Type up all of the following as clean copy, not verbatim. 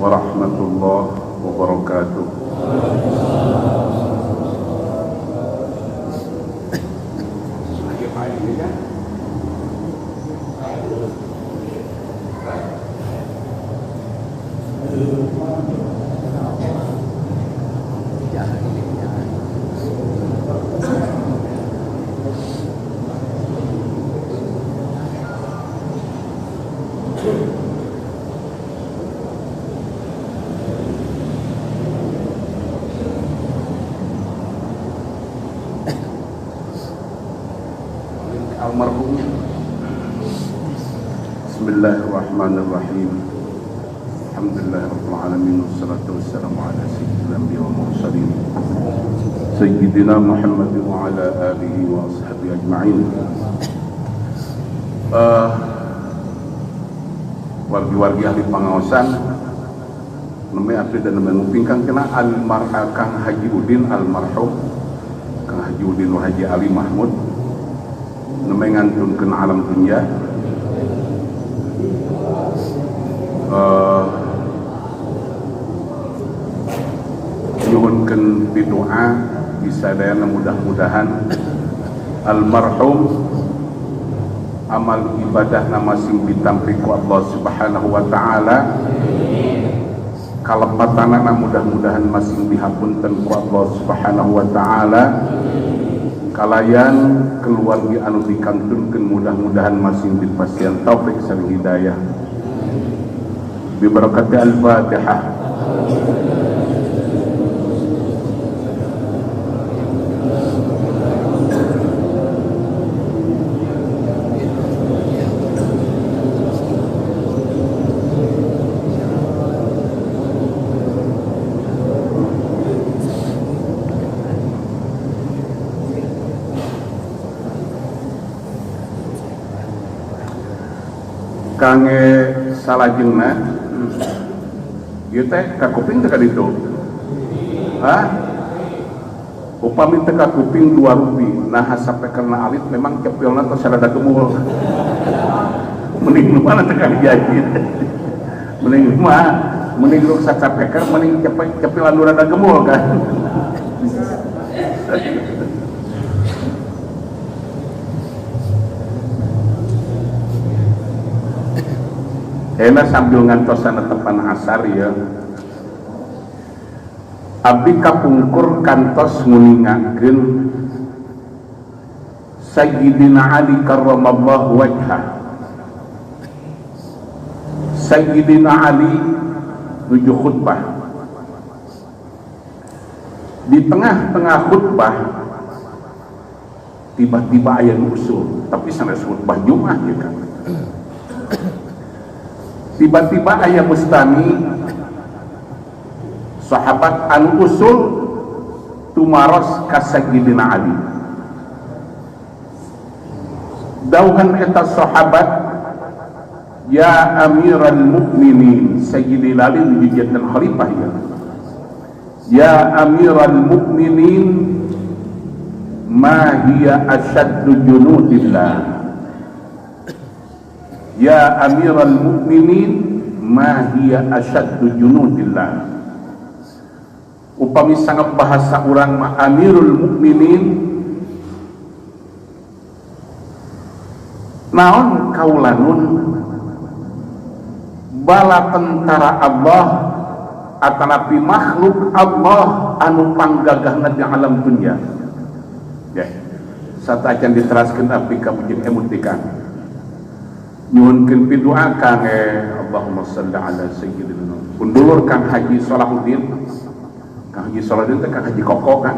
warahmatullahi wabarakatuh. Almarhumnya. Bismillahirrahmanirrahim. Alhamdulillahirabbil alamin wassalatu wassalamu ala sayyidil anbiya'i wal mursalin sayyidina Muhammadin wa ala alihi wa ashabihi ajma'in. Wargi-wargi ahli pangaosan neme asli dan neme ngupingkan kena Kang Haji Udin almarhum Kang Haji Udin wa Haji Ali Mahmud neme ngantunkeun alam dunya. Nyuhunkeun bidoa bisadayana mudah-mudahan almarhum amal ibadah masing ditampi ku Allah Subhanahu wa taala. Kalepatanana mudah-mudahan masing dihapunten ku Allah Subhanahu wa taala. Kalayan keluarga anu dikantunkeun mudah-mudahan masing dipasihan taufik sareng hidayah. Bi barakati al-Fatihah. Kange salajengna ieu teh ka kuping teh ka ditu. Upami teh ka kuping 2 rupi nah sapekeuna alit memang cepiolna tos sarada gemul. Mending mana teh ka dijaji. Mending ruk sacapeker mending cepilan nu rada gemul kan. Enak sambil ngantosan tepan asar ya. Abdi kapungkur kantos nguningakeun Sayyidina Ali karramallahu wajhah. Sayyidina Ali nuju khutbah. Di tengah-tengah khutbah tiba-tiba aya usul, tapi sanes khutbah Jumat ya kan. Tiba-tiba ayah mustami sahabat anu usul tumaros ka Sayyidina Ali. Dauhan eta sahabat, ya Amiral Mukminin, Sayyidina Ali dijadikan khalifah ya. Ya Amiral Mukminin, ma hiya asyaddu junudillah. Ya Amiral Mukminin, ma hiya asyaddu junudillah. Upami sangat bahasa urang ma Amirul Mukminin naon kaulanun bala tentara Allah atanapi makhluk Allah anu panggagahna di alam dunia. Ya, satajan diteraskeun api ka bujing emutikan. Nyuhunkeun pidoa kange Allahumma shalli ala sayyidina undulur Kang Haji Salahuddin. Kang Haji Salahuddin teh Kang Haji Koko kan.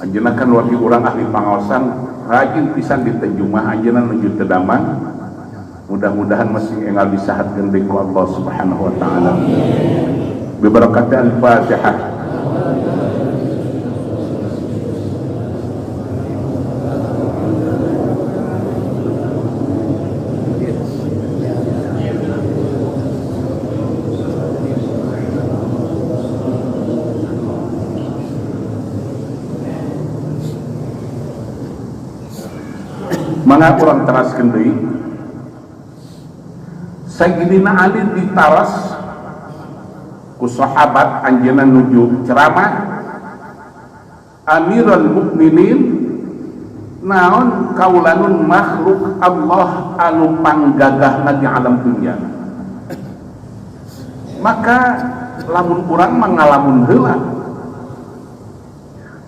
Anjeunna kan wargi urang ahli pangaosan rajin pisan di terjemah anjeunna nuju teu damang. Mudah-mudahan masih enggal disahatkeun deui ku Allah Subhanahu wa taala. Bi barakati al-Fatihah. Mangga kurang teraskeun deui Sayyidina Ali ditaras ku sahabat anjeunna nuju ceramah Amirul Mukminin naon kaulanun makhluk Allah anu panggagahna di alam dunia. Maka lamun urang mangalamun heula,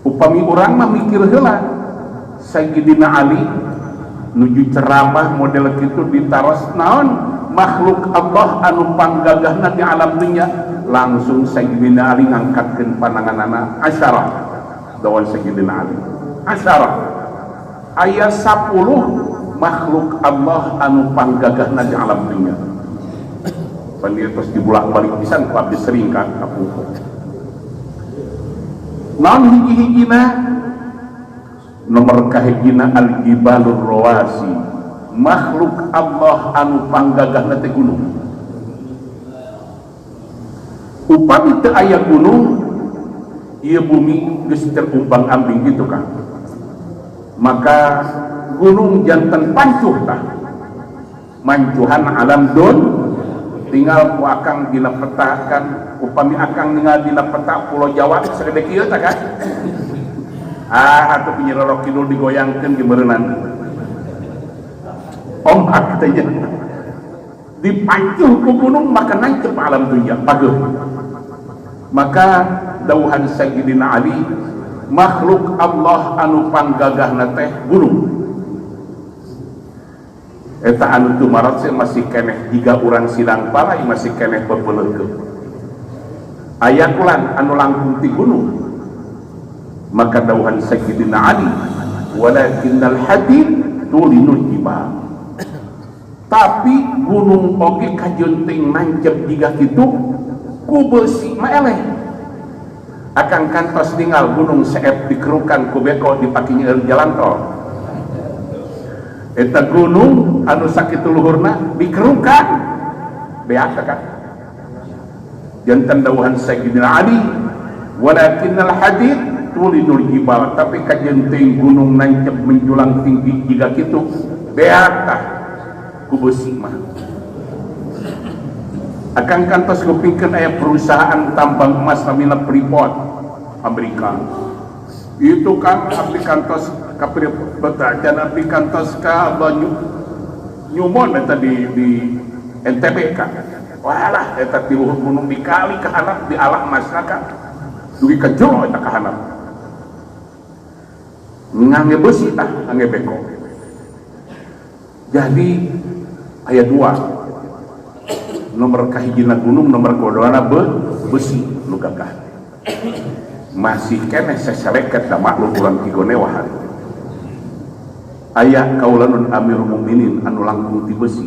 upami urang mah mikir heula Sayyidina Ali nuju ceramah model kitu ditaros naon makhluk Allah anu panggagahna di alam dunia, langsung Sayyidina Ali ngangkatkeun pananganana asyarah dawan Sayyidina Ali asyarah ayat 10 makhluk Allah anu panggagahna di alam dunia. Pandir terus dibulak-balik pisan ku abdi sering kan kapuh. Naon hiji-hijina nomor kahijina al-jibalur rawasi, makhluk Allah anu panggagahna teh gunung. Upami teu aya gunung, ieu bumi geus terumbang-ambing gitu kan. Maka gunung janten pancuh tah. Mancuhan alam dun tinggal ku akang dina peta kan, upami akang tinggal dina peta Pulau Jawa sagede kieu tah kan. Atuh Nyiroro Kidul digoyangkeun di meureunana. Ombak teh dipancuh ku gunung maka nancep alam dunia pageuh. Maka dawuhan Sayyidina Ali, makhluk Allah anu panggagahna teh gunung. Eta anu tumarat masih keneh jiga urang sidang palai masih keneh bebeleukeun. Aya kulan anu langkung ti gunung. Maka dawuhan Sayyidina Ali, walakinnal hadid tulinul jibal. Tapi gunung oge kajeunteng nancep jiga kitu ku beusi mah eleh. Akang kantos tinggal gunung seep dikerukan ku beko dipake nyeueur jalan tol. Eta gunung anu sakitu luhurna dikerukan beata kan. Janten dawuhan Sayyidina Ali, walakinnal hadid tulinul jibal, tapi kajeunteng gunung nancep menjulang tinggi jiga kitu beata ku beusi mah. Akan kantos kupingkeun aya perusahaan tambang emas namina Freeport Amerika. Itu kan abdi kantos ka Freeport dan abdi kantos ka Nyumon eta di NTB kan. Walah eta ti luhur gunung dikali ka hanap di alah emasna kan. Dugi ka jero eta ka hanap. Ngange beusi tah ngange beko. Jadi aya dua, nomor kahijina gunung, nomor kodoana besi nu gagah. Masih keneh seseleket da makhluk urang kigone wahari. Aya kaulanun Amirul Mukminin anu langkung ti besi.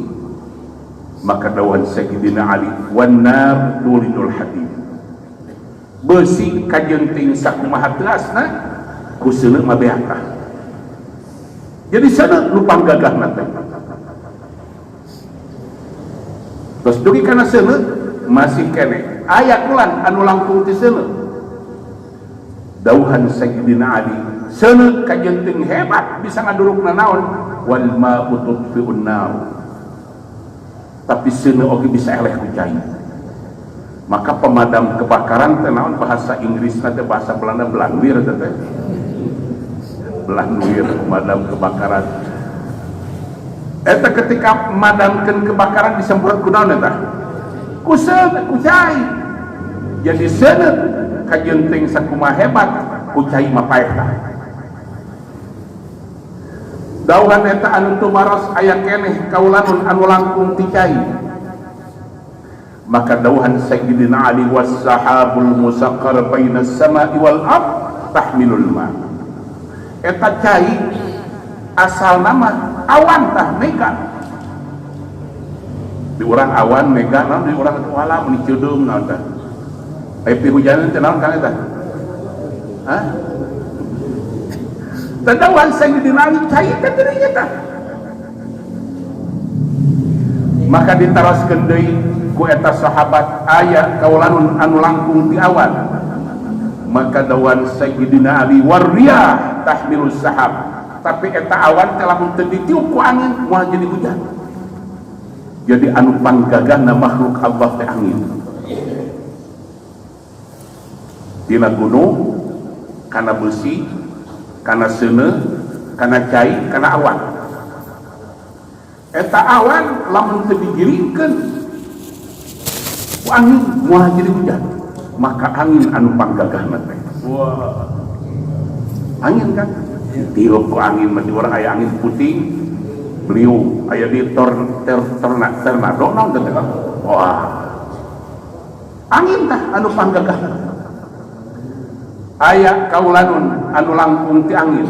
Maka dawuhan Sayyidina Ali, wan nar tulinul hadid. Besi kajeunteng sakumaha teasna ku seuneu mah beata. Jadi seuneu nu panggagahna teh. Terus dugi kana seuneu masih kene aya kulan anu langkung ti seuneu. Dawuhan Sayyidina Ali, seuneu kajeunteng hebat bisa ngadurukna naon wal ma'u tudfi'un nar. Tapi seuneu oge bisa eleh ku cai. Maka pemadam kebakaran teh naon bahasa Inggrisna teh bahasa Belanda belanwir teh. Belanwir pemadam kebakaran. Eta ketika memadamkeun kebakaran disemprot ku naon eta? Ku seuneu ku cai. Jadi seuneu kajeunteng sakumaha hebat ku cai mah paeh. Dauhan eta anu tumaros aya keneh kaulanun anu langkung ti cai. Maka dauhan Sayyidina Ali, was-sahabul musaqqar bainas sama'i wal ard tahmilul ma. Eta cai asal nama awan tah mega. Di urang awan mega naon di urang wala mun ceudum naon tah. Aya pihujanan teh naon kan eta? Hah? Tadawan Sayyidina Ali cai teh teh tah. Maka ditaroskeun deui ku eta sahabat aya kaulanun anu langkung ti awan. Maka dawan Sayyidina Ali, warriyah tahmilus sahab. Tapi eta awan teh lamun teu ditiup ku angin moal jadi hujan. Jadi anu panggagahna makhluk Allah teh angin. dina gunung, kana besi, kana seuneu, kana cai, kana awan. Eta awan lamun teu digiringkeun ku angin moal jadi hujan, maka angin anu panggagahna teh. Wah. Angin kan tiup ku angin mah urang aya angin puting beliau aya di tornado naon teh. Wah. Angin tah anu panggagahna. Aya kaulanun anu langkung ti angin.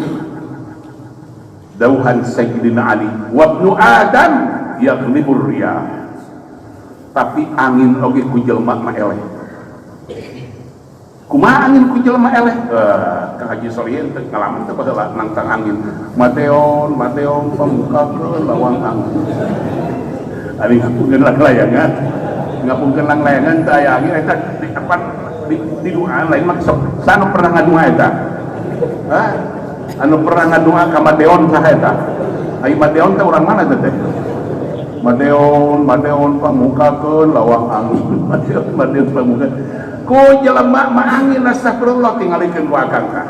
Dauhan Sayyidina Ali wa ibnu Adam yaghlibur riyah. Tapi angin oge ku jelema mah eleh. Kumaha angin ku jelema eleh? Kang Haji Solihin teh ngalaman teh baheula nangtang angin. Mateon pamukakeun lawang angin. Ari ngapunkeun layangan. Ngapunkeun layangan teh aya angin eta di apa di doa lain mah sok sanu pernah ngadoa eta. Hah? Anu pernah ngadoa ka Madeon saha eta? Ai Madeon teh urang mana teh? Madeon pamukakeun lawang angin. Madeon pamukakeun. Ku jelema mah angin astagfirullah tingalikeun ku akang tah.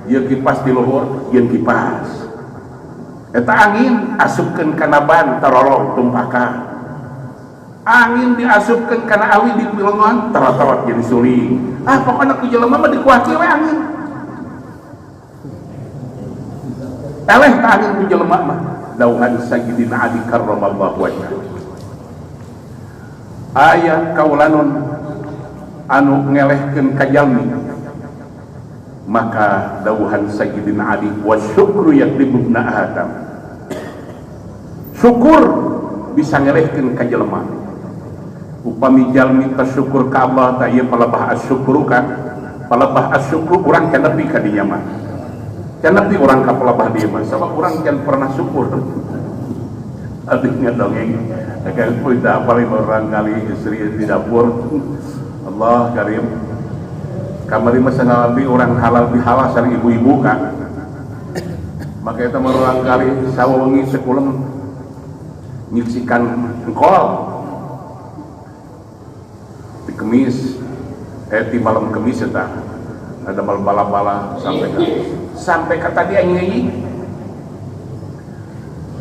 Ieu kipas di luhur, ieun kipas. Eta angin asupkeun kana ban tarolong tumpakan. Angin diasupkeun kana awi di pilongan tarot-tarot jadi suling. Pokona ku jelema mah dikuaci we angin. Eleh ta angin ku jelema mah. Dauhan Sayyidina Ali karramallahu wajhah. Aya kaulanun anu ngelehkeun ka jalmi. Maka dauhan Sayyidina Ali wasyukru yaklibu ibna Adam. Syukur bisa ngelehkeun ka jelema. Upami jalmi tasyukur ka Allah ta ieu palebah asyukru kan. Palebah asyukru urang can nepi ka dinya mah. Can nepi urang ka palebah dieu mah sabab urang can pernah syukur. Abdi ngadongeng akan puida paling orang kali istri di dapur. Allah karim. Kamari mah sangalabi orang halal bihalal sareng ibu-ibu kan. Maka eta mah urang kali sawengi sekulem nyiksikan engkol di kemis di malam kemis eta ada malam bala-bala sampai kata dia nyanyi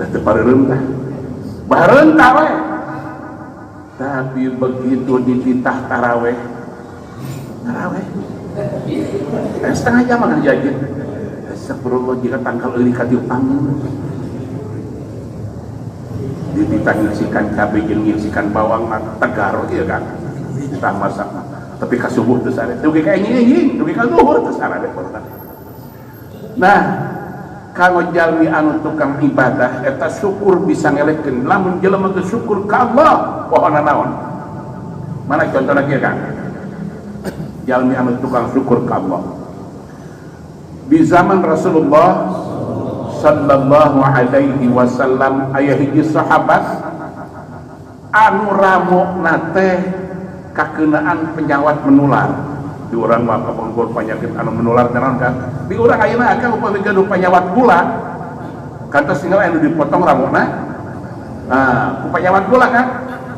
dah teu pareureum tah bareun tah we tapi begitu dititah taraweh setengah jam akan jajin astagfirullah jika tangkal euli ka tiup angin dititah ngisikan cabai jeung ngisikan bawang tegar ieu kan tah masak tapi ka subuh teu sare dugi ka enjing dugi ka zuhur teu sare pernah. Nah kanggo jalmi anu tukang ibadah eta syukur bisa ngelehkeun lamun jelema teu syukur ka Allah pohonna naon mana contohna kieu kan jalmi anu tukang syukur ka Allah di zaman Rasulullah sallallahu alaihi wasallam aya hiji sahabat anu ramokna teh kakeunaan penyakit menular di urang mah kapungkur penyakit anu menular tenan kan di urang ayeuna akal upami gaduh penyakit gula kantos tinggal anu dipotong ramona ku penyakit gula kan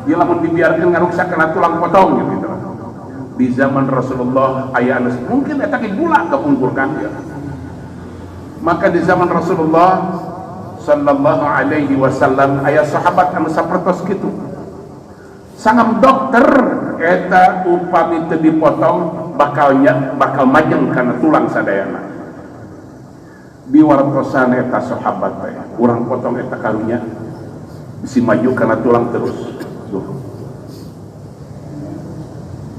ieu lamun dibiarkeun ngaruksak kana tulang potong gitu di zaman Rasulullah aya anu mungkin eta ge gula kapungkur kan ya maka di zaman Rasulullah sallallahu alaihi wasallam aya sahabat anu sapertos kitu sangam dokter eta upami teu dipotong bakal majeng kana tulang sadayana biwartosan eta sahabat teh urang potong eta karunya bisi maju kana tulang terus tuh.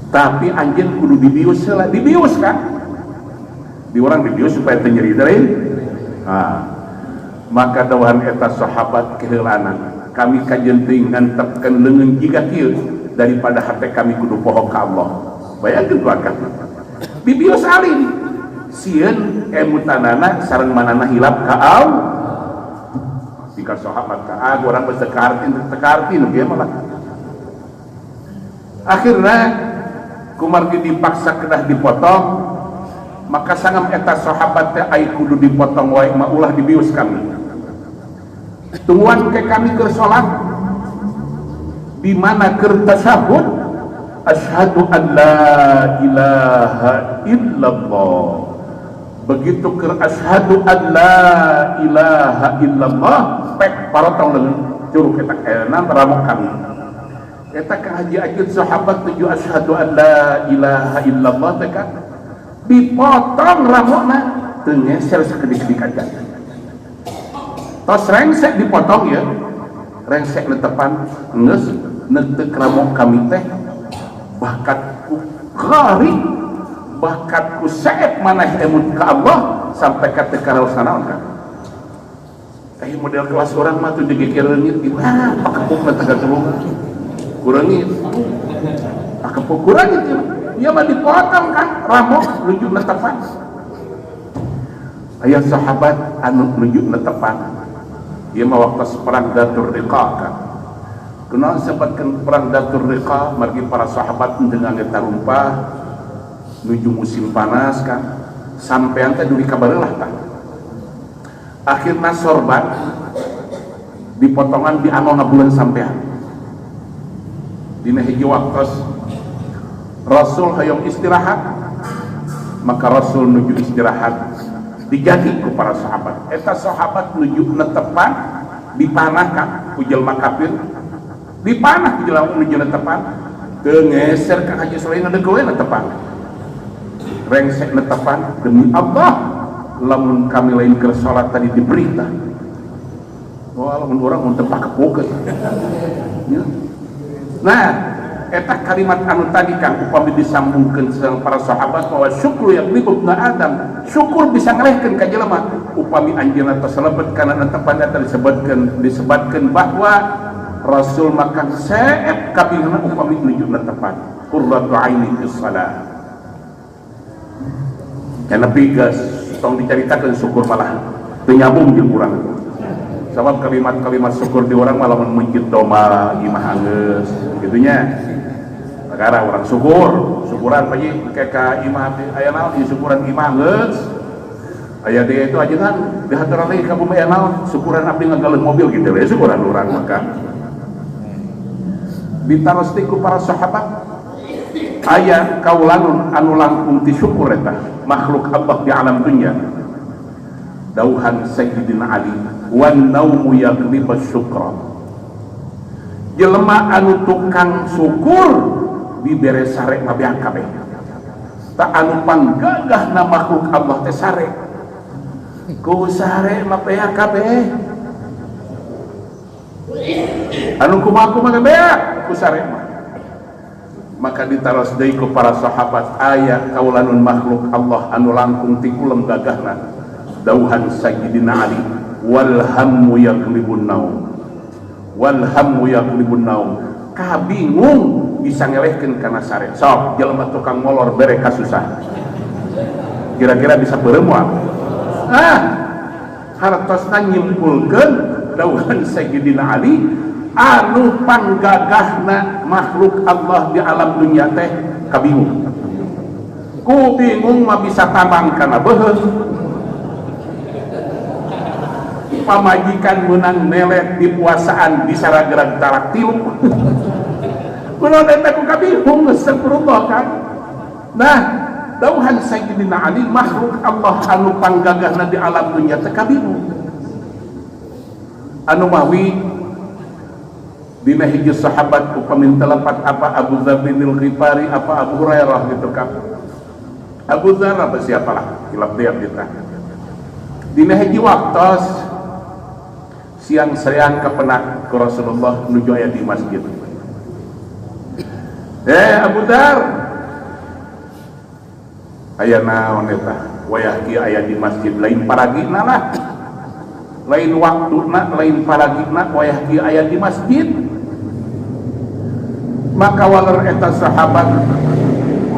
Tapi anjeun kudu dibius heula dibius kan di urang dibius supaya teu nyeri deui maka dawuhan eta sahabat keheulanan kami kajen teuing ngantepkeun leungeun jiga kieu daripada hate kami kudu poho ka Allah. Bayangkeun duakan. Bibios alin sieun emutanana sareng manana hilap ka Allah. Jika sahabat ka urang geus tekartin ge malah. Akhirna kumargi dipaksa kedah dipotong maka sangam eta sahabat teh ai kudu dipotong wae mah ulah dibius kami. Tungguan ke kami keur salat di mana keur tasyahud asyhadu an la ilaha illallah. Begitu ke asyhadu an la ilaha illallah pek parotong dengan curug eta enan ramok kami eta ka haji ajud sahabat tuju asyhadu an la ilaha illallah teh kan dipotong ramokna teu ngeser sakedik-kedik aja tos rengsek dipotong ya rengsek netepan geus neuteuk ramok kami teh bakat ku qari bakat ku saeb maneh emun ka Allah sampai ka teu karaos naon kan model kelas orang mah tuh digekereunit gimana pakepuk na tangga tulung kurangit pakepuk kurangit ya mah dipotong kan ramok nuju netepan aya sahabat anu nuju netepan ieu mah waktu perang Datur Riqa kan kunaon sebutkeun perang Datur Riqa margi para sahabat dengan eta rumpah nuju musim panas kan sampean teh duri kabareulah tah akhirna sorban dipotongan di anona bulan sampean dina hiji waktos Rasul hayang istirahat maka Rasul nuju istirahat dijagi ku para sahabat eta sahabat nuju netepan dipanah kan ku jelema kafir dipanah ku jelema nuju netepan teu ngeser ka haji selain ngadeukeun netepan rengsek netepan demi Allah lamun kami lain ke sholat tadi diberita lamun orang mun teu pakepuk ya. Nah eta kalimat anu tadi kan upami disambungkeun sareng para sahabat bahwa syukru yaglibu ibnu Adam syukur bisa ngalehkeun ka jelema upami anjeunna terselebet kana netepan eta disebutkeun bahwa Rasul makan saeb kabinna upami nuju netepan qurratu aini fis shalah kana bigas tong dicaritakeun syukur malah teu nyambung jeung urang sabab kalimat-kalimat syukur di urang malah mencit doma imah anggeus gitunya perkara urang syukuran paji ka imah aya naon ieu syukuran imah anggeus aya dia itu ajengan dihatur lagi ka bumi aya naon syukuran abdi ngagaleun mobil gitu we syukuran urang maka ditarosti ku para sahabat aya kaulanun anu langkung ti syukur eta makhluk Allah di alam dunia dauhan Sayyidina Ali wan naumu yaglibas syukra jelema anu tukang syukur dibere sare mabeang kabeh tak anu panggagahna makhluk Allah teh sare ku sare mabeang kabeh anu kumaha beak ku sare maka ditaros deui ku para sahabat aya kaulanun makhluk Allah anu langkung ti kulem gagahna dauhan Sayyidina Ali wal hammu yaglibun naum kabingung bisa ngelehkeun kana sare sok jelema tukang molor bere kasusah kira-kira bisa beureum moal hartosna nyimpulkeun dauhan Sayyidina Ali anu panggagahna makhluk Allah di alam dunia teh kabingung ku bingung mah bisa tambang kana beuheung pamajikan menang melet di puasaan bisa ragerag tarak tilu kunaon eta ku kabingung astagfirullah kan nah dauhan Sayyidina Ali makhluk Allah anu panggagahna di alam dunia teh kabingung anu mahwi dina hiji sahabat upami telepat apa Abu Dzar bin Ghifari apa Abu Hurairah gitu kan Abu Dzar apa siapalah kilap dia kita dina hiji waktos siang sereang kepenak ke Rasulullah nuju aya di masjid Abu Dzar aya naon eta wayah kieu aya di masjid lain paragina lah lain waktuna lain paragina wayah kieu aya di masjid maka walar eta sahabat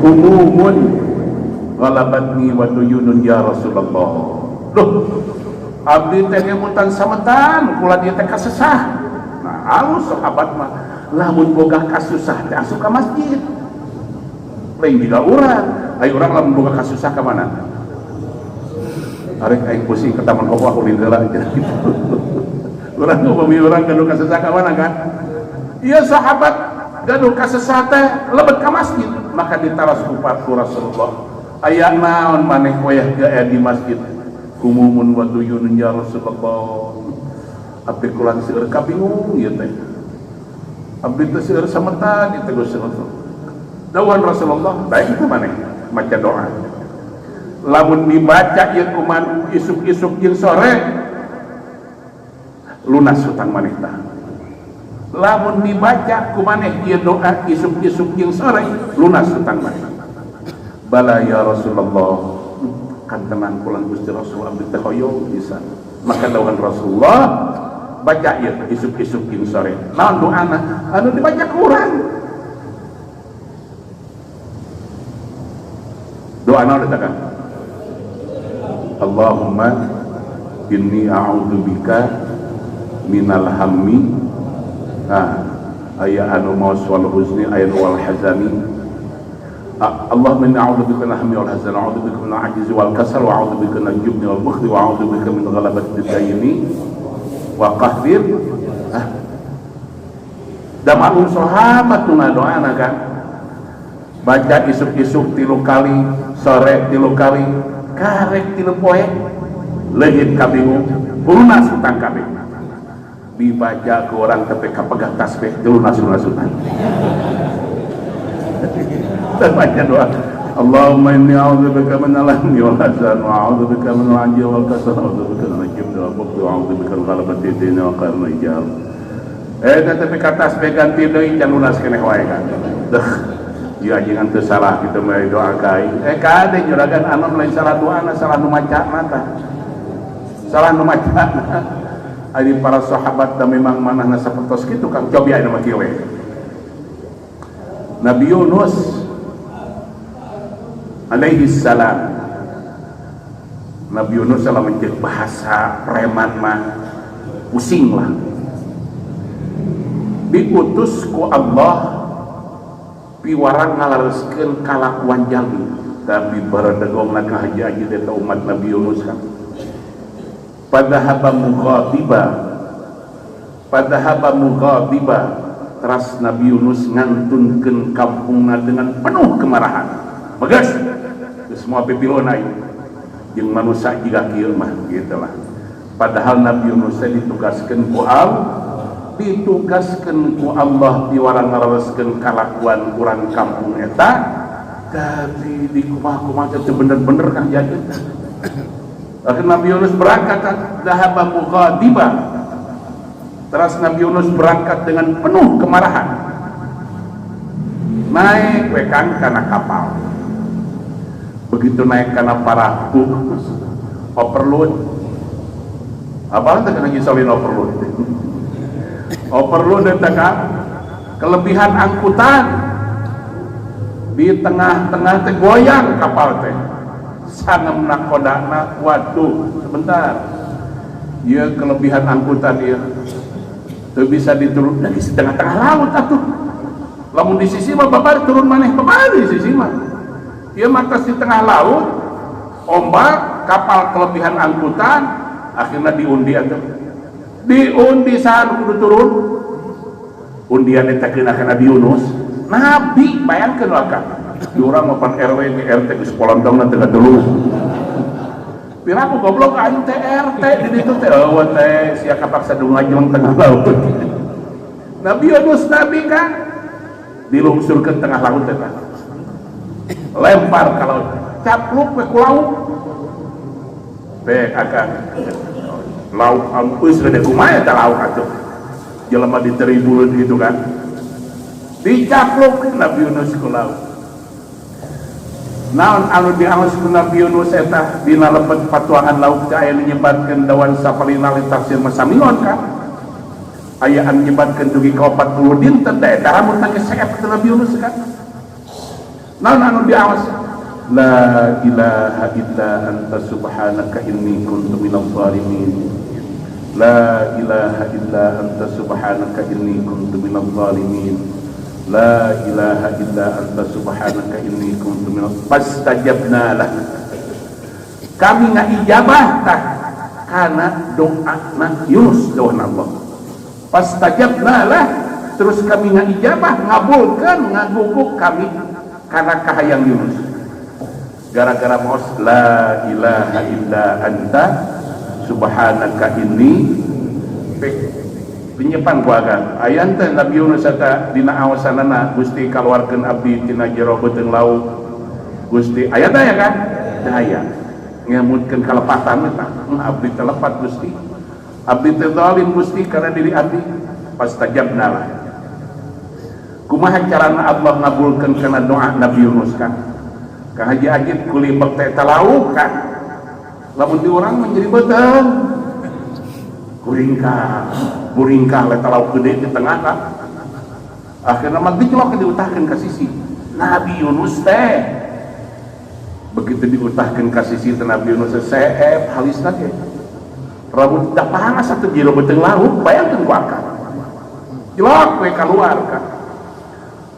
humumun ghalabatni wa duyunun ya Rasulullah loh abdi teh ngemutan sametan kula dieu teh kasesah nah alus sahabat mah lamun boga kasusah teh asup ka masjid lain juga urang aya urang lamun boga kasusah ka mana arek aing pusing ke taman kopo aku lindela aja urang upami urang kanu kasesah ka mana kan ieu sahabat gaduh ka sesate lebet ka masjid, maka ditaras ku Rasulullah, aya naon maneh wayah aya di masjid, humumun wa duyunun ya Rasulullah, abdi kulan seueur kabingung ieu teh, abdi teh seueur sametan di teguh Rasulullah. Dawan Rasulullah baik itu maneh maca doa, lamun dibaca ieu kuman isuk-isuk jeung sore lunas hutang maneh tah. Lamun dibaca kumaneh ieu doa isuk-isuk jeung sore lunas hutang maneh. Bala ya Rasulullah, kan tenang pulang Gusti Rasul abdi teh hoyong pisan. Maka dawuhan Rasulullah, baca ieu isuk-isuk jeung sore. Naon doana? Anu dibaca Quran. Doa naon eta kan? Allahumma inni a'udzubika minal hammi, aya anu maus wal huzni, aya wal hazani. Allahumma inni a'udzubika minal hammi wal hazani, a'udzubika minal ajzi wal kasal, wa a'udzubika minal jubni wal bukhli, wa a'udzubika min ghalabati ad-dayni wa qahrir. Dama'un sahabatuna doana kan. Baca isuk-isuk 3 kali, sore 3 kali, karek 3 poe, leungit kabingung, lunas hutang kabeh. Dibaca ke orang tapi kapegah tasbih lunas-lunasutan. Terbaca doa, Allahumma inni a'udzubika minal hammi wal hazan, wa a'udzubika minal ajzi wal kasal, wa a'udzubika minal jubni wal bukhli, wa a'udzubika min ghalabati ad-dayni wa qahril rijal. Tapi ka tasbih ganti deui can lunas keneh wae kan. Deuh, ieu ajengan teu salah kitu mah doa kai. Kade juragan anu lain salah doana, salah nu macana tah. Salah nu macana. Ari para sahabat da memang manahna sapertos kitu Kang cobi aya mah kieu we. Nabi Yunus alaihi salam, Nabi Yunus salah mencek bahasa preman mah pusing lah. Diutus ku Allah piwarang ngalareskeun kalakuan jalmi, tapi baradegongna ka haji-haji eta umat Nabi Yunus kan. Padahaba mughadiba, teras Nabi Yunus ngantunkeun kampungna dengan penuh kemarahan. Bagas semua pipilona jeung manusia jiga kieu mah gitu lah. Padahal Nabi Yunus ditugaskeun ku Allah diwarang ngarareskeun kalakuan urang kampung eta, tapi di kumaha-kumaha teh bener-bener kan jadi. Akhirnya Nabi Yunus berangkat dhahaba mughadiba. Terus Nabi Yunus berangkat dengan penuh kemarahan. Naik wekan kana kapal. Begitu naik kana perahu, overload. Apa teh kana ngisolin overload? Overload eta kan kelebihan angkutan. Di tengah-tengah teh goyang kapal teh. Sangemna kodana, waduh sebentar, ya kelebihan angkutan ya itu bisa diturun dari setengah-tengah laut atuh. Lamun di sisi mah babar turun maneh babar di sisi mah ya matas di tengah laut, ombak kapal kelebihan angkutan akhirnya diundi atuh, diundi saat kudu turun undian eta keuna ka Nabi Yunus. Nabi bayangkeun wae di orang mapan RW ini RT ke sepolontong nanti gak dulu piraku goblok aing teh RT di situ teh eueuh teh sia kapaksa dungajong tengah laut. Nabi Yunus nabi kan dilungsurkeun tengah laut teh kan, lempar ka laut, capluk we ku laut teh akan laut ampus gede kumaha eta laut atuh jelema diteribulun gitu kan, dicapluk Nabi Yunus ku laut. Naon anu diaos ku Nabi Yunus eta dina lepet patuangan laut teh aya nyebatkeun dawan sapalina li tafsir masamion kan, aya anu nyebatkeun dugi ka 40 dinten teh eta mun teh seep Nabi Yunus kan. Naon anu diaos? La ilaha illa anta subhanaka inni kuntu minadh dhalimin. La ilaha illa anta subhanaka inni kuntu minadh dhalimin. La ilaha illa anta subhanaka inni kuntu minadh fastajabna lah. Kami ngijabah tah kana doana Yunus doa Allah. Fastajabna lah terus kami ngijabah ngabulkan ngaguguk kami karena kahayang Yunus gara-gara maos la ilaha illa anta subhanaka inni penyepan kuagan ayan teh Nabi Yunus eta dina awasanana Gusti kaluarkeun abdi tina jero beuteung laut Gusti aya teh ya kan teh aya ngemutkeun kalepatan eta abdi teh lepat Gusti abdi teh zalim Gusti karena diri abdi pastajabna lah kumaha carana Allah ngabulkeun kana doa Nabi Yunus kan ka haji ajib kuli bekte talauk kan lamun di urang menjadi beuteung buringkah le talauk gede di tengah kan akhirnya mah dicelok diutahkeun ka sisi Nabi Yunus teh begitu diutahkeun ka sisi teh Nabi Yunus seep halisna ge rambut dapahana satu jero beuteung laut bayangkeun ku akal jelok we keluar kan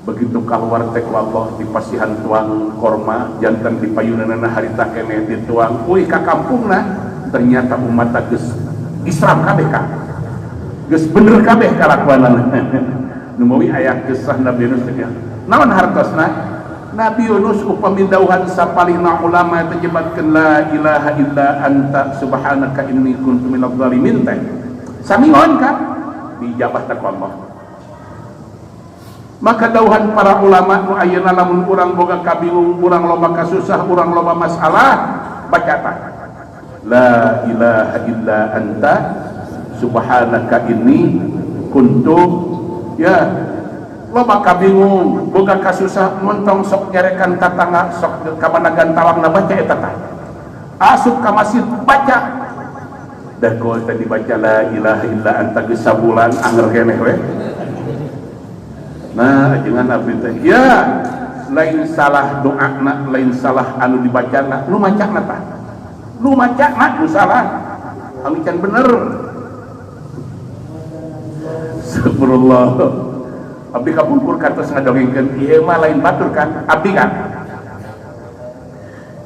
begitu keluar teh ku Allah di pasihan tuang korma jantan di payunanana harita keneh dituang euy ka kampungna ternyata umat geus Islam kabeh ka geus bener kabeh kalakuanana nu meuli aya kisah Nabi Yunus teh naon hartosna Nabi Yunus upami dauhan sapalihna ulama terjebakkeun la ilaha illa anta subhanaka inni kuntu minadz zalimin teh samingon kan dijabah ta Allah maka dauhan para ulama nu ayeuna lamun urang boga kabingung urang loba kasusah urang loba masalah baca ta la ilaha illa anta subhanaka inni kuntu ya loba kabingung boga kasusah montong sok nyarekan tatangga sok ka managan talangna baca eta tah asup ka masjid baca dah ko tadi baca la ilaha illa anta geus sabulan anger keneh we nah jangan abdi teh ya lain salah doana lain salah anu dibacana nu macana tah nu macana nu salah anu can bener subhanallah abdi kapungkur kantos ngadongengkeun ieu mah lain batur kan abdi kan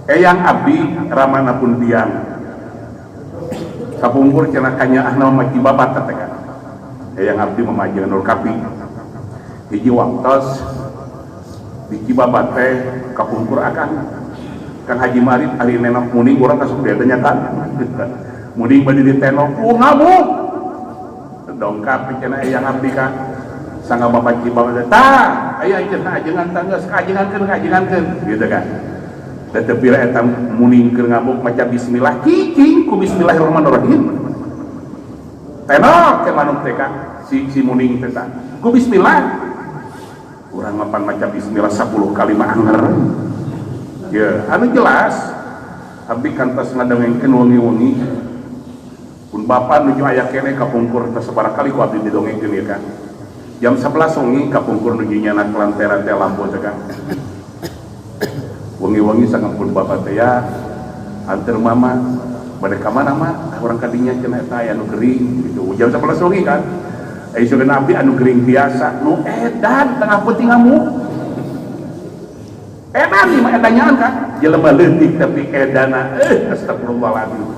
eyang abdi ramana pun diam kapungkur cenah kanyaahna mah cibabat teh kan eyang abdi mamajeng nur kapi hiji waktos di Cibabat teh kapungkur akan Kang Haji Marit ari nenok muning urang kasuk dia ternyata muning bade ditenok ngabuk dongkap cenah eyang abdi kan sangga bapak Cibabat tah aya cenah ajengan tanggeus kajengankeun gitu kan da teu pira eta muning keur ngabuk maca bismillah cicing ku bismillahirrahmanirrahim tenok ke manuk teh kan si muning teh ku bismillah urang mapan maca bismillah 10 kali mah anger ya anu jelas abdi kantos ngadongengkeun wengi-wengi pun bapa nuju aya keneh kapungkur teh sabaraha kali ku abdi didongengkeun ieu kan jam 11 wengi kapungkur nuju nyana kelanteran teh lampu teh kan wengi-wengi sangampun bapa teh ya anteur mama bade ka mana mah urang kadinya cenah eta aya nu gering gitu jam 11 wengi kan Aisyah Nabi anu gering biasa nu edan tengah peuting ngamuk edan nih mah edanyaan kan jelema leutik tapi edana astagfirullahaladzim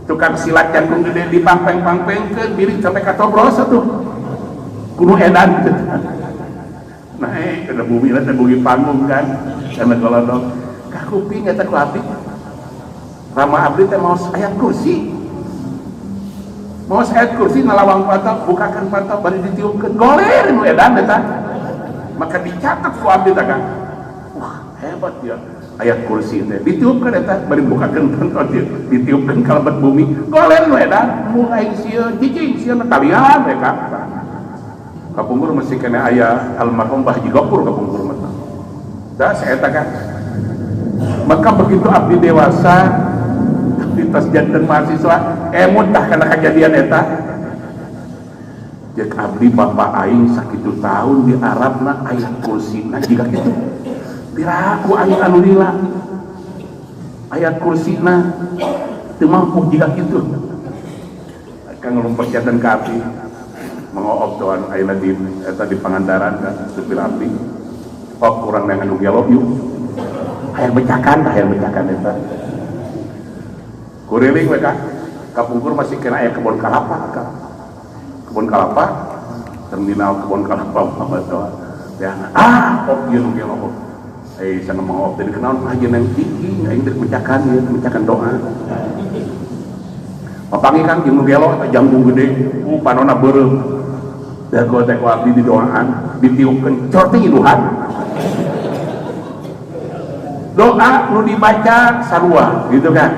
tukang silat jantung gede dipangpeng-pangpengkeun diri sampai ka tobros atuh kudu edan nah kana bumi teh bumi panggung kan kana golodog ka kuping eta ku abdi rama abdi teh maos ayat kursi mau ayat kursi nalawang patah bukakan patah bari ditiupkeun goler nu edan eta maka dicatat ku abdi teh kan wah hebat ya ayat kursi teh ditiupkeun eta bari bukakan patah ditiupkeun kalebat bumi goler nu edan mulai sieun cicing sieun kalian mereka kapungkur masih kena aya almarhum Bah Haji Gopur kapungkur mah da saeta kan maka begitu abdi dewasa di tas jantan mahasiswa muntah karena kejadian eta jek abdi bapak aing sakitu tahun di Arabna ayat kursi nah jika gitu piraku aing anu lila ayat kursi nah teu mampu jika gitu kang ngumpet jantan ka abdi mangoob tuan ayeuna di eta di Pangandaran kan supir abdi kok kurang dengan anu gelok yuk hayang becakan eta kuriling mereka kapungkur masih kena aya kebun kalapa kan kebun kalapa terminal kebun kelapa apa doa ya ieu nu ge loh sana mau jadi kenal aja nang tinggi aing teh mencakan doa papangi kan jeung nu gelo eta jangkung gede panonna beureum da gua teh ku abdi di doaan ditiupkeun cor teh iluhan doa nu dibaca sarua gitu kan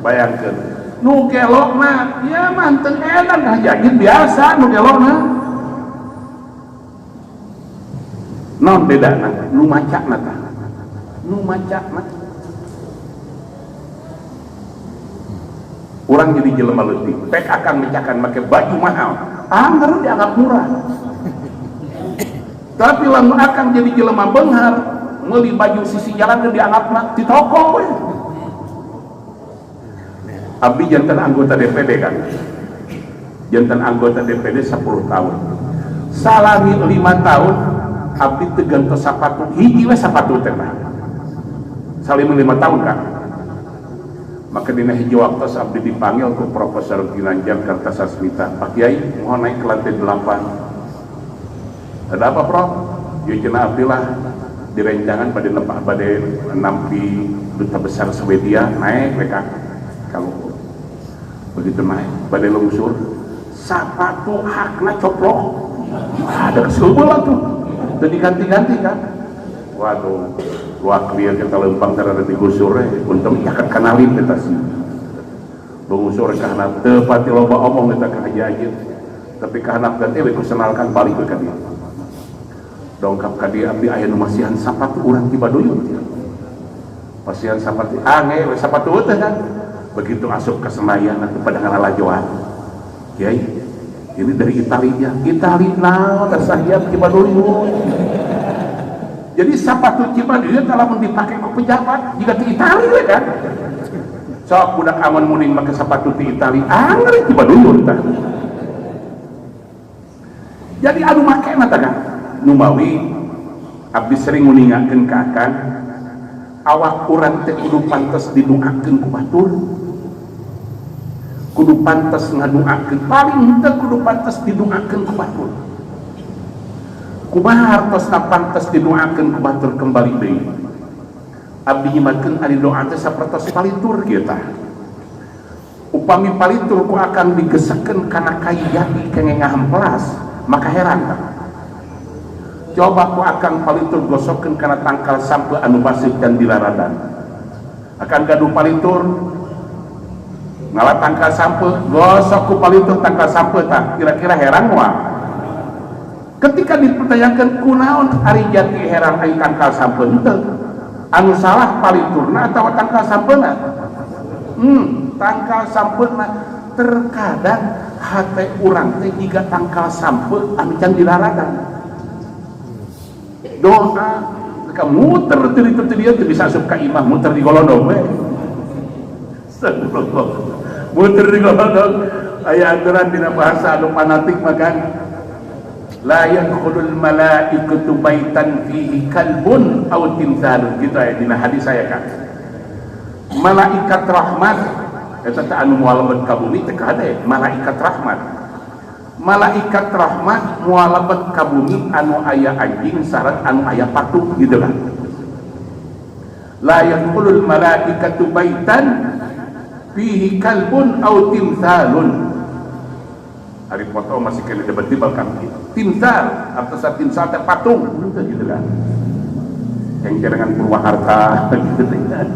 bayangkeun nu gelo mah ya manten edan ngajagin biasa nu gelo mah non bedana nu macana tah nu macana urang jadi jelema leutik pek akan mecakan make baju mahal anggar dianggap murah tapi lamun akan jadi jelema beunghar meuli baju sisi jalan dianggap di toko we abdi jantan anggota DPD kan jantan anggota DPD 10 tahun salami 5 tahun abdi tegantos sapatu hiji we sapatu teh salami 5 tahun kan maka dina hiji waktu abdi dipanggil ke Profesor Ginanjar Kartasasmita Pak Kiai mohon naik ke lantai 8 ada apa Prof? Ya cenah abdi lah direncangan pada nampi duta besar Swedia naik mereka kalau begitu naik pada lungsur sapatu hakna coplok ada kesulbulan tuh udah diganti-ganti kan waduh luak liar kita lempang terhadap digusur untuk mencakat kanalin kita sih mengusur karena tepati loba omong kita aja tapi karena ganti we kusenalkan balik ke dia dongkap ka dia abdi aya nu masihan sapatu urang ti Badoyun pasihan sapatu ange we sapatu teh kan begitu asup ke Senayan atuh pada ngalajoan Kiai ini dari Italia naon sahiap ti Badoyun jadi sapatu Cibadoyun kalau dipakai ke pejabat jika di Italia kan sok budak aman muning make sapatu di Italia anggar Cibadoyun tah jadi anu make mah kan numawi abdi sering nguningakeun ka akan awak urang teh kudu pantes didoakeun ku batur kudu pantes ngadoakeun paling henteu kudu pantes didoakeun ku batur kumaha hartosna pantes didoakeun ku batur kembali deui abdi nyimatkeun ari doa teh sapertos palitur kieu tah upami palitur ku akan digesekeun kana kayu jati kenging ngahamplas maka heran tah coba ku akan palitur gosokkeun kana tangkal sampeu anu basih dan dilaradan akan gaduh palitur ngalah tangkal sampeu gosok ku palitur tangkal sampeu tah kira-kira heran moal ketika dipertanyakan kunaon ari jati heran ai tangkal sampeu henteu anu salah paliturna atawa tangkal sampeuna tangkal sampeuna terkadang hate urang teh jiga tangkal sampeu anu can dilaradan doa mereka muter itu dia bisa asup ka imah muter di golondong we muter di golondong aya aturan dina bahasa anu fanatik makan la yadkhulul malaikatu baitan fihi kalbun aw timsalun gitu aya dina hadis saya kan malaikat rahmat eta teh anu moal lebet ka bumi teh kada malaikat rahmat malaikat rahmat mualabet ka bumi anu aya anjing sareng anu aya patung gitu kan la yadkhulul malaikatu baitan fihi kalbun aw timsalun hari foto masih kena debat-debat kan timsal atau timsal teh patung gitu kan yang jaringan Purwakarta gitu kan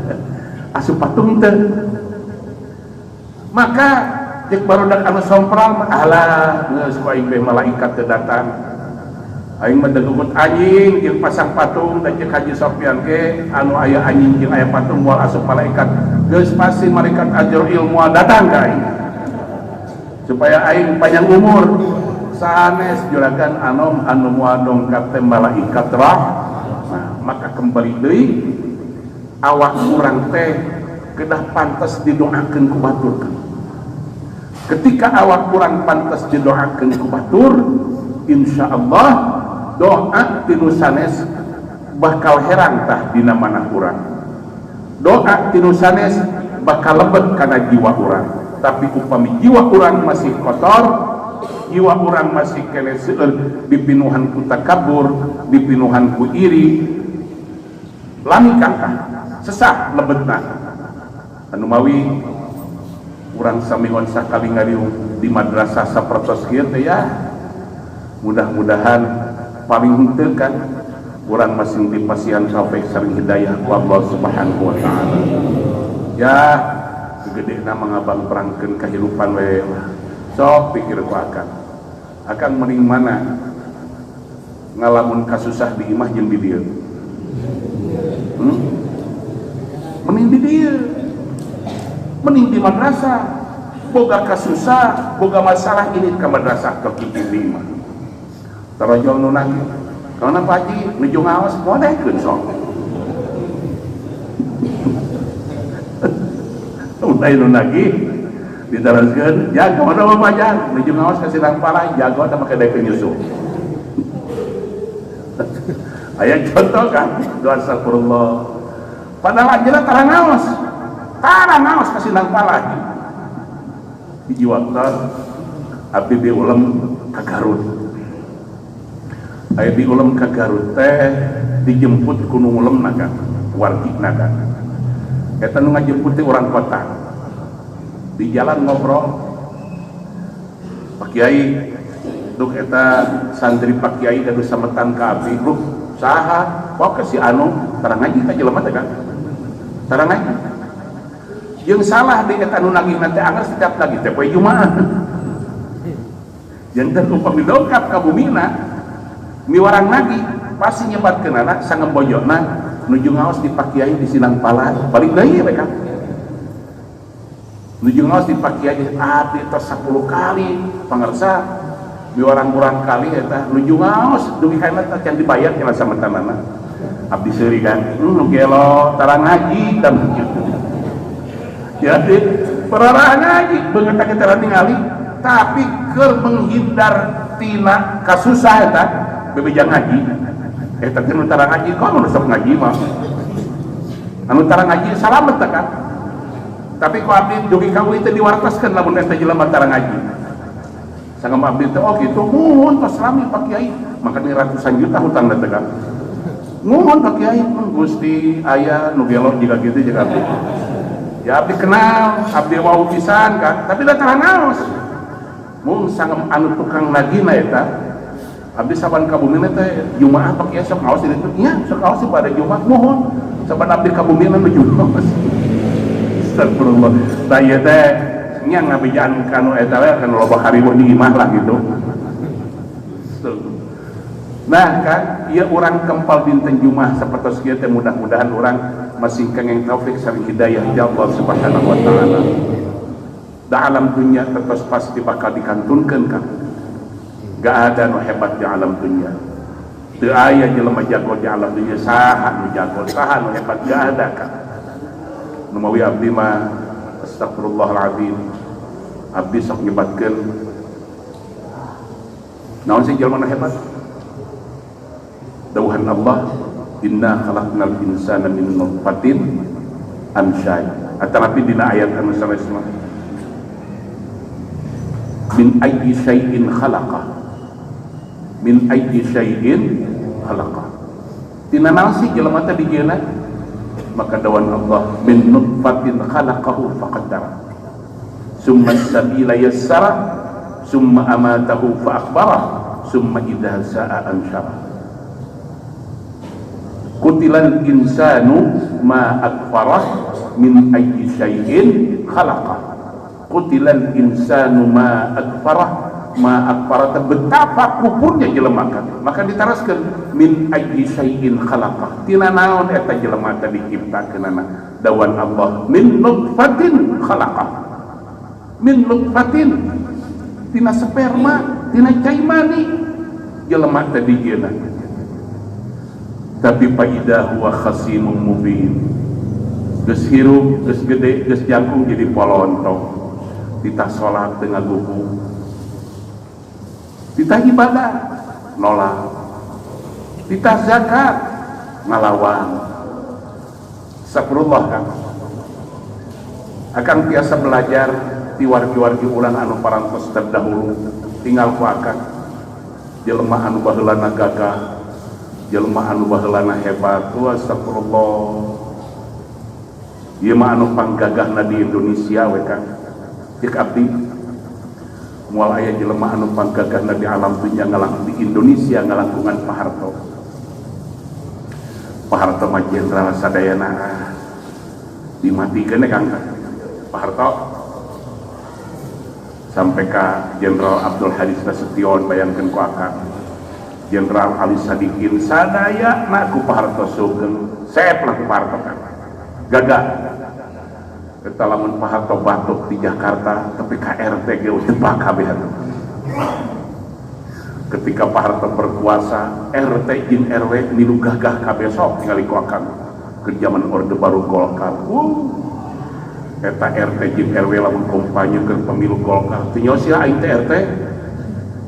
asup patung teh maka cek barudak anu sompral alah geus ku aing malaikat teu datang aing mah degugut anjing jeung pasang patung da cek Haji Sofyan ge anu aya anjing jeung aya patung moal asup malaikat geus pasti malaikat Ajrail moal datang ka aing supaya aing panjang umur sanes juragan anu moal dongkap teh malaikat nah maka kembali deui awak urang teh kedah pantes didoakeun ku batur ketika awak kurang pantas didoakeun ku batur insyaallah doa tinu sanes bakal heran tah dina manah urang doa tinu sanes bakal lebet kana jiwa urang tapi upami jiwa urang masih kotor jiwa orang masih kene seueur dipinuhan ku takabur, dipinuhan ku iri, lami kangkah sesah lebetna anu mawi urang samihon sakali ngariung di madrasah sapertos kieu teh ya mudah-mudahan paling henteu kan urang masing dipasihan taufik sareng hidayah ku Allah Subhanahu wa taala. Ya gedena mangabang perangkeun kahirupan we sok pikir ku akan mending mana ngalamun kasusah di imah jeung di dieu. Mending di dieu, mending di madrasah boga kasusah boga masalah ini ke madrasah ke kipi imah tarojol nu nagi karena Pak Haji nuju ngaos modehkeun sok mulai nu nagi diteruskeun jaga mana Bapak Jang nuju ngaos ka sidang parah jago eta make dek nyusup aya contoh kan doa astagfirullah padahal aja tarang ngaos ka sidang parah hiji waktu abdi di ulam ka Garut aya di ulam ka Garut teh dijemput ku nu ulemna kan wargina kan eta nu ngajemput teh urang kota di jalan ngobrol Pak Kiai duk eta santri Pak Kiai gaduh sametan ka abdi lu saha kok ke si anu tarang ngaji ka jelema teh kan tarang ngaji yang salah di eta nu nagih nanti anggar setiap lagi teh poe Jumaah yang upami dongkap ka bumina miwarang nagih pasti nyebatkeun anak sangembojona nuju ngaos di Pak Kiai di Sinang Pala balik deui mereka nuju ngaos di Pak Kiai abdi tos 10 kali pangarsa miwarang-urang kali eta nuju ngaos dugi kana teh can dibayar kana sametanana abdi seuri kan nu gelo tarang ngaji dan jadi perarahan ngaji beungeut kita ningali tapi keur menghindar tina kasusah eta bebejang ngaji eta teh nu tarang ngaji kok nu sok ngaji mah anu tarang ngaji salamet kan tapi ku abdi dugi ka uli teh diwartoskeun lamun eta jelema tarang ngaji sangem abdi teh oh kitu nuhun tos rami Pak Kiai makanya ratusan juta hutang teh kan nuhun Pak Kiai Gusti aya nu gelo jiga kitu jeung abdi ya abdi kenal abdi wau pisan kan tapi da tarang ngaos mung sangem anu tukang nagihna eta abdi saban ka bumi teh Jumaah Pak Kiai sok ngaos di ditu nya sok ngaos pada Jumaah mohon saban abdi ka bumi menuju ngaos astagfirullah da ieu teh nya ngabejaan kanu eta we kan loba hariweuh di imah lah gitu nah kan ieu urang kempal dinten Jumaah sapertos kieu teh mudah-mudahan urang masih kengeng taufik sareng hidayah ya Allah Subhanahu wa taala. Da alam dunia terus pasti bakal dikantunkeun kan. Gak ada nu hebat di alam dunia. Teu aya jelema jago di alam dunia saha nu jago, saha nu hebat gak ada kan. Nu mawi abdi mah astagfirullahalazim. Abdi sok nyebatkeun naon sih jelema nu hebat? Dawuhan Allah inna khalaqnal insana min nutfatin amsyaj atanapi dina ayat anu sanesna min ayyi syai'in khalaqa min ayyi syai'in khalaqa tina naon sih jelema teh dijieuna maka dawan Allah min nutfatin khalaqahu faqaddara summa sabila yassara summa amatahu fa akhbara summa idza sa'a ansyara Kutilal insanu ma akfarah min ayyi syai'in khalaqah. Kutilal insanu ma akfarah betapa kufurnya jelema kan. Maka ditaraskeun min ayyi syai'in khalaqah. Tina naon eta jelema teh diciptakeunana dawan Allah min nutfatin khalaqah. Min nutfatin tina sperma, tina cai mani jelema teh dijieuna. Tapi faidah huwa khasimun mubin geus hirup, geus gede, geus jangkung jadi polontong ditah salat teu ngagugu ditah ibadah nolak ditah zakat ngalawan sakrullah kan akan biasa belajar di wargi-wargi ulang anu parantos terdahulu tinggal ku akan jelema anu baheulana gagah, jelema anu baheulana hebat. Astagfirullah, ieu mah anu panggagahna di Indonesia we Kang. Cek abdi moal aya jelema anu panggagahna di alam dunya ngalang di Indonesia ngalangkungan Pak Harto. Pak Harto mah jenderal sadayana dimatikeun Kang Pak Harto sampai ka Jenderal Abdul Hadis Nasution bayangkeun ku akang Jenderal Ali Sadikin sadaya na ku Pak Harto sugeng sep lah ku Pak Harto kan gagah eta lamun Pak Harto batuk di Jakarta tapi ka RT ge tebak kabeh atuh. Ketika Pak Harto berkuasa RT jeung RW milu gagah kabeh sok ningali ku akang ke zaman Orde Baru Golkar. Eta RT jeung RW lamun kompanyekeun pemilu Golkar teu nyaho sia aing teh RT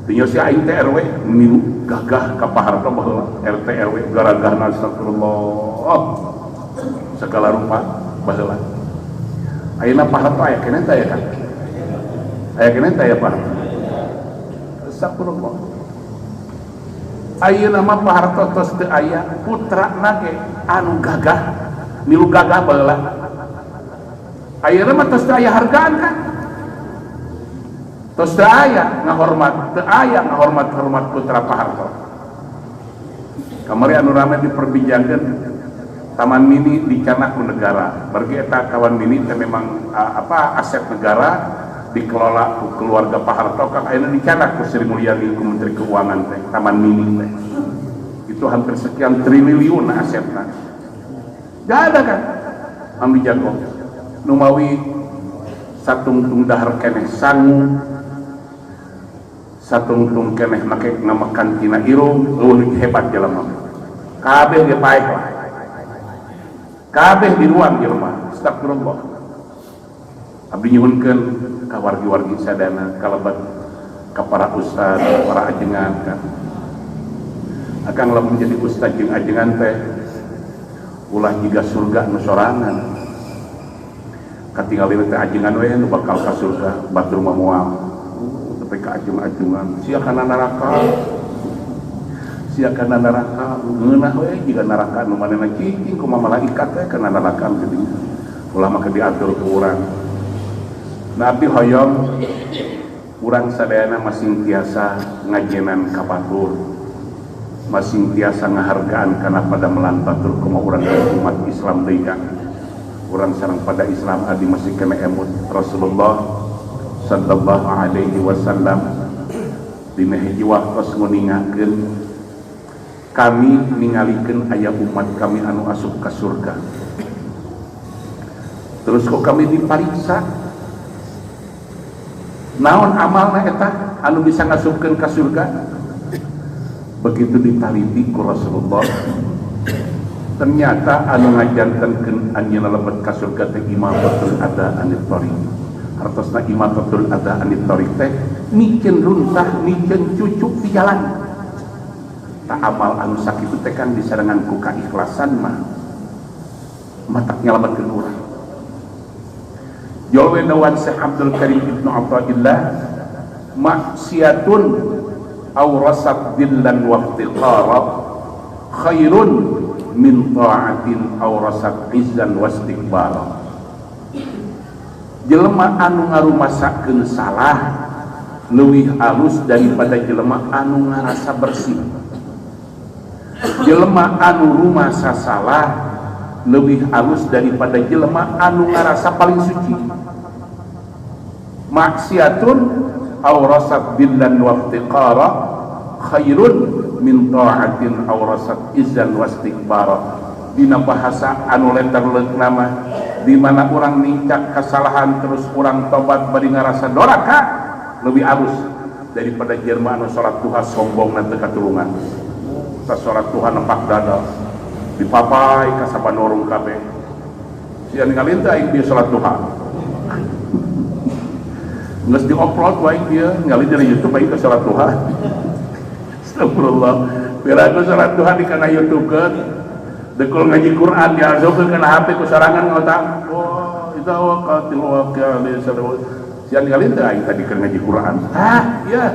teu nyaho sia aing teh RW milu gagah ka Pak Harto baheula RT RW garagahna astagfirullah segala rupa baheula. Ayeuna Pak Harto aya keneh teh ya kan aya keneh teh ya Pak astagfirullah. Ayeuna mah Pak Harto tos teu aya putrana ge anu gagah milu gagah baheula. Ayeuna mah tos teu aya hargaan kan tos teu aya ngahormat putra Pak Harto. Kamari anu rame diperbincangkeun Taman Mini dicanak ku negara berarti eta kawan mini teh memang aset negara dikelola ku keluarga Pak Harto kan ayeuna dicanak ku Sri Mulyani ku Menteri Keuangan teh Taman Mini teh itu hampir sekian triliun asetna. Gak ada kan anu jago nu mawi satungtung dahar keneh sangu satungtung keneh make ngamakan tina irung leuwih hebat jelema kabeh ge paek lah kabeh di ruang jelema astagfirullah. Abdi nyuhunkeun ka wargi-wargi sadana kalebat ka para ustad para ajengan kan akang lamun jadi ustad jeung ajengan teh ulah jiga surga nu sorangan katingali teh ajengan we nu bakal ka surga batur mah moal tapi ka ajeng-ajengan sia kana neraka ngeunah we jiga neraka nu manehna cicing kumaha malaikat teh kana neraka jadi ulah mah diatur ku urang. Nabi hoyong urang sadayana masing tiasa ngajenan ka batur masing tiasa ngahargaan kana pada melan batur kumaha urang umat Islam deui kan urang sareng pada Islam adi masih kena emut Rasulullah sallallahu alaihi wasallam dina hiji waktos nguningakeun kami ningalikeun aya umat kami anu asup ka surga terus kok kami dipariksa naon amalna eta anu bisa ngasupkeun ka surga. Begitu ditaliti ku Rasulullah ternyata anu ngajantenkeun anjeunna lebet ka surga teh imatatul adha anit thariq. Hartosna imatatul adha anit thariq teh mikeun runtah mikeun cucuk di jalan. Tak amal anu sakitu teh kan disarengan ku kaikhlasan mah matak nyalametkeun urang. Jawa dawan Syekh Abdul Karim Ibnu Athaillah maksiatun awrasat dillan wa iftiqara khairun min ta'atin awrasat izzan wa istikbara. Jelema anu ngarumasakeun salah leuwih alus daripada jelema anu ngarasa bersih. Jelema anu rumasa salah leuwih alus daripada jelema anu ngarasa paling suci. Maksiatun awrasat dillan wa iftiqara khairun min ta'atin awrasat izzan wa istikbara. Dina bahasa anu lenter-lentna mah di mana orang nincak kesalahan terus orang tobat bari ngarasa doraka lebih alus daripada jelema anu salat duha sombong na teu katulungan. Ta salat duha nempak dada dipapai ka sabanorong kabeh. Sia ninggalin teh aing dia salat duha. Geus di-upload wae dia ngali dari YouTube aing ke salat duha. Astagfirullah. Piraku salat duha di kana YouTube keun. Dekul ngaji Quran diazokeun kana HP ku sarangan ngotak. Oh, itu waqatil waqi'a li sarwa. Sia ninggalin teh aing tadi keur ngaji Quran. Ah, iya.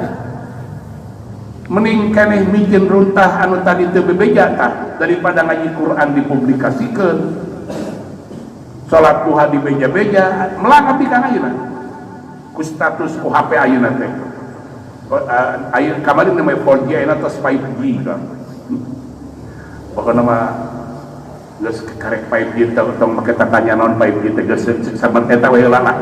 mending keneh bikin runtah anu tadi teu bebeja tah daripada ngaji Quran dipublikasikeun, salat duha di beja-beja melang abdi ka ayeuna ku status ku HP ayeuna teh ayeuna kamari namanya 4G ayeuna tos 5G kan pokona mah geus karek 5G tong make tanya naon 5G teh geus saban eta we heula lah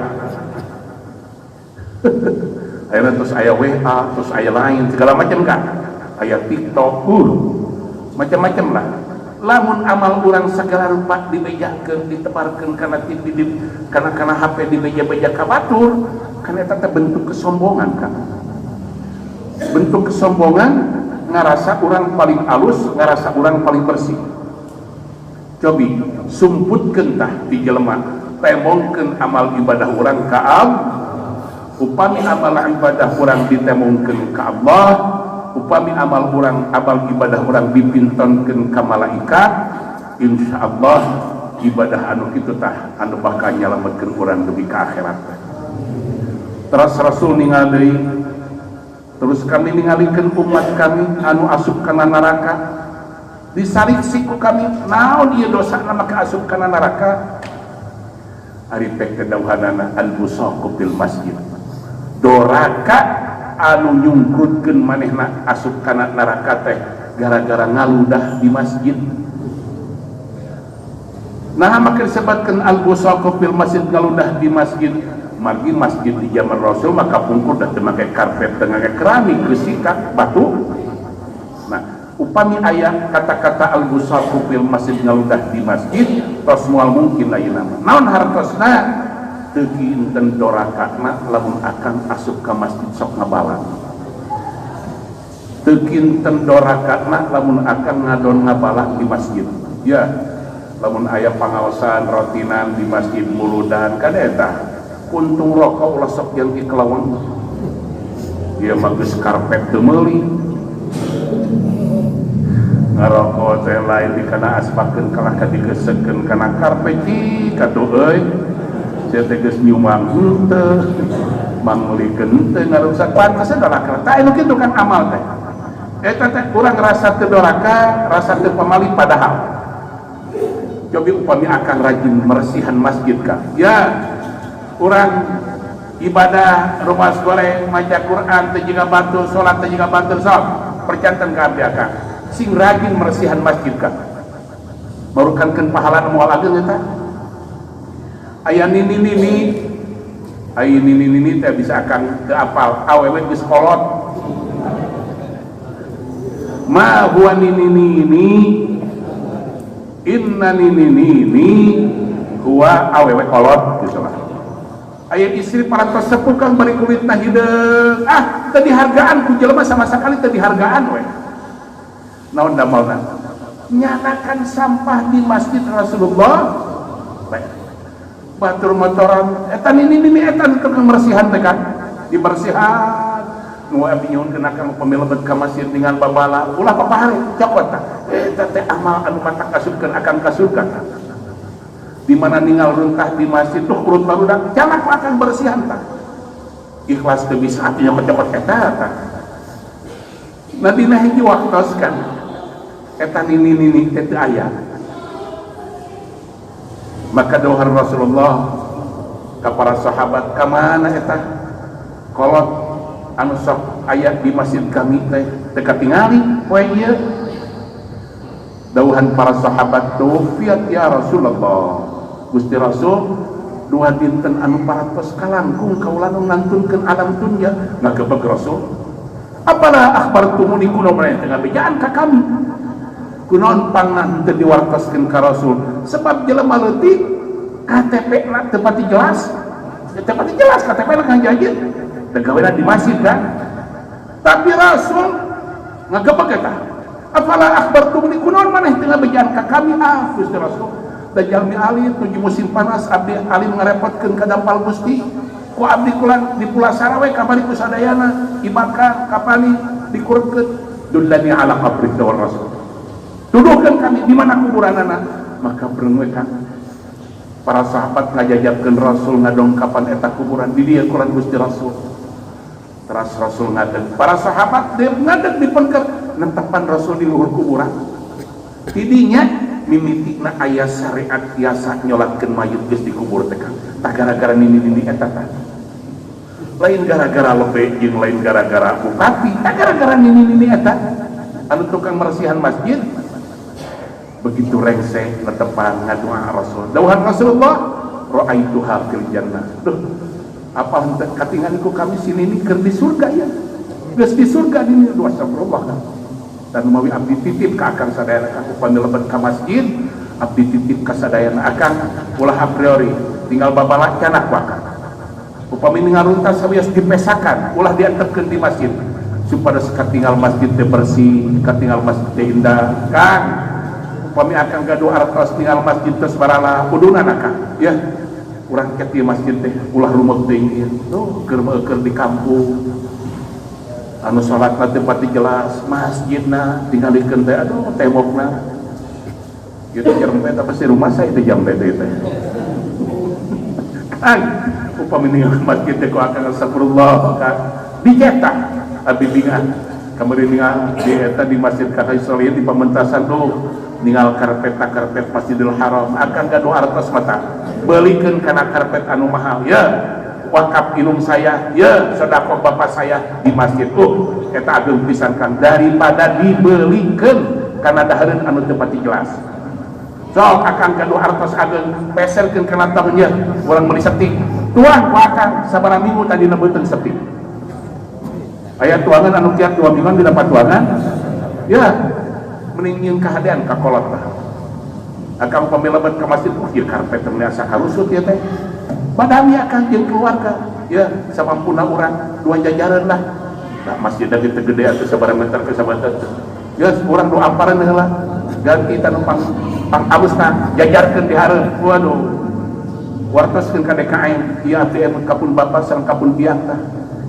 ayeuna terus aya WA terus aya lain segala macam kan aya TikTok macam-macam lah. Lamun amal urang segala rupa dibejakeun ditebarkeun kana HP dibeja-beja ka batur kan eta teh bentuk kesombongan kan, bentuk kesombongan ngarasa urang paling alus, ngarasa urang paling bersih. Cobi sumputkeun tah di jelema temongkeun amal ibadah urang ka Allah. Upami amal ibadah urang ditemongkeun ka Allah, upami amal ibadah urang dipintonkeun ka malaikat, insyaallah ibadah anu kitu tah anu bakal nyalametkeun urang dugi ka akhirat. Terus Rasul ningali deui, terus kami ningalikeun umat kami anu asup kana neraka, disariksi ku kami naon ieu dosana make asup kana neraka. Ari pek kedawuhanana al-busaqu fil masjid, doraka anu nyungkutkeun manehna asup kana neraka teh gara-gara ngaludah di masjid. Nah maka disebutkan al-busaqu fil masjid, ngaludah di masjid. Margi masjid di zaman Rasul maka pungkur dah teu make karpet, teu make keramik, kesikat batu. Nah upami aya kata-kata al-busaqu fil masjid, ngaludah di masjid, tos moal mungkin ayeuna mah naon hartosna teu kiinten dorakana lamun akan asup ka masjid sok ngabalan, teu kiinten dorakana lamun akan ngadon ngabalak di masjid. Ya lamun aya pangaosan rotinan di masjid muludan kada eta kuntung rokok ulah sok yang ikelawan dia bagus karpet teu meuli ngarokok teh lain dikana aspakeun kalah kadigeusekeun kana karpet ti katu euy sia teh geus nyumang henteu mangulikeun teu ngarusak pantes doraka tah anu kitu kan amal teh eta teh urang rasa teu doraka rasa teu pamali padahal cobi upami akan rajin mersihan masjid kah ya urang ibadah rumah goreng maca Quran teh jiga batur salat teh jiga batur sok percanten ka abdi akang sing rajin mersihan masjid kah barukankeun pahala nu moal ageun eta aya nini teh bisa akan teu apal awewe geus kolot ma huwa nini inna nini huwa awewe kolot gitu lah. Aya istri para sepuh kang bari kulitna hideung teu dihargaan ku jelema sama sakali teu dihargaan we naon damalna nyanakan sampah di masjid Rasulullah batur motoran eta nini eta tukang mersihan teh kan dibersihan nu abdi nyuhunkeun akang pamilebet ka masjid dengan babala ulah papahare cokot tah eta teh amal anu matak kasupkeun akang ka surga di mana ninggal runtah di masjid tuh urut barudak jangan akan bersihan tak ikhlas teu bisa atunya mencopot eta tah nah dina hiji waktos kan eta nini teh teu aya maka dawuhan Rasulullah ka para sahabat ka mana eta kolot anu sok aya di masjid kami teh teu katingali poe ieu dawuhan para sahabat tufiat ya Rasulullah Gusti Rasul dua dinten anu paratos kalangkung kaula nu ngantunkeun alam dunya ngagebeg Rasul apalah akhbartumuni kunaon maneh teu ngabejaan ka kami kunaon pangna teu diwartoskeun ka Rasul sebab jelema leutik KTP-na teu pati jelas KTP-na kang jajit teu gawena di masjid kan tapi Rasul ngagebeg eta apalah akhbartumuni kunaon maneh teu ngabejaan ka kami Gusti Rasul Dajalmi Ali tujuh musim panas abdi Ali ngarepotkeun ka dampal Gusti ku abdi kula di Pulau Sarawe kamari ku sadayana ibakar kapani dikurupkeun dullani ala qabri dawar Rasul tuduhkeun kami di mana kuburanana maka bereung kan para sahabat ngajajabkeun Rasul ngadongkapan eta kuburan di dieu kuran Gusti Rasul Teras Rasul ngadeg, para sahabat dia ngadeg di pengker netepan Rasul di luhur kuburan. Tidinya mimitikna aya syariat biasa nyolatkeun mayit geus dikubur teh Kang. Tah gara-gara nini eta tah. Lain gara-gara lebe jeung lain gara-gara bupati, tah gara-gara nini eta anu tukang marsihan masjid. Begitu rengseh netepan ngadoa Rasul. Dawuhan Rasulullah, ra'aituha fil jannah. Duh, apa hendak katinganku kami sini ini keur di surga ya? Geus di surga ini dua astagfirullah kan. Dan umawi abdi titip ka akang sadayana Kang upami lebet ka masjid, abdi titip ka sadayana akang ulah a priori tinggal babala canak wakang. Upami ningarunta sawias dipesakan ulah diantepkeun di masjid supados katinggal masjid teh bersih, katinggal masjid teh indah Kang. Upami akang gaduh artos tinggal masjid teh sabarala kudunan akang ya. Urang ket di masjid teh ulah rumeuh teuing tuh keur di kampung anu salatna teh pati jelas masjidna tingalikeun teh aduh tembokna kitu jarang teh pasti rumah saya teh jam teh teh kan upami ninggal masjid teh ku akan astagfirullah kan dicetak abdi bingan kamari ninggal di eta di masjid Kakak Solihin di pamentasan tuh ninggal karpet Masjidil Haram akan gaduh artos mata belikeun kana karpet anu mahal ya wakaf ilum saya ya sedekah bapak saya di masjid eta ageung pisan Kang daripada dibelikeun kana dahareun anu teu pati jelas sok akan gaduh artos ageung peserkeun kana tahunnya urang meuli sepi tuang ku akang sabaraha minggu tadi neubeuteuh sepi aya tuangan anu kiat 2 mingguan didapat tuangan ya mending nyieun kahadean ka kolot tah akang pamilebet ka masjid ieu karpet teh asa karusut ya teh badami akang jeung keluarga ya samampuna urang 2 jajaran lah nah masjid teh gede atuh sabaraha meter ke sabater ya urang nu amparan heula ganti tanu pang abusna jajarkeun di hareup waduh wartoskeun ka DKM ieu ATM kapun bapa sareng kapun biang tah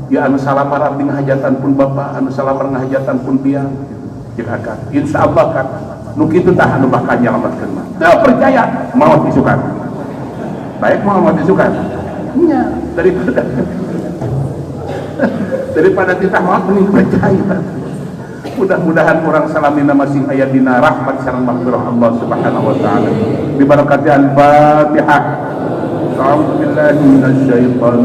ya anu salamar abdi ngahajatan pun bapa anu salamar ngahajatan pun biang jeung akang insyaallah kan nu kitu tah anu bakal nyalametkeun mah teu percaya maot isukan baik maot isukan nya daripada titah maot mending percaya mudah-mudahan orang salamina masih aya dina rahmat sareng maghfirah Allah Subhanahu wa taala bi barakati al-Fatihah. A'udzu billahi minasy syaithanir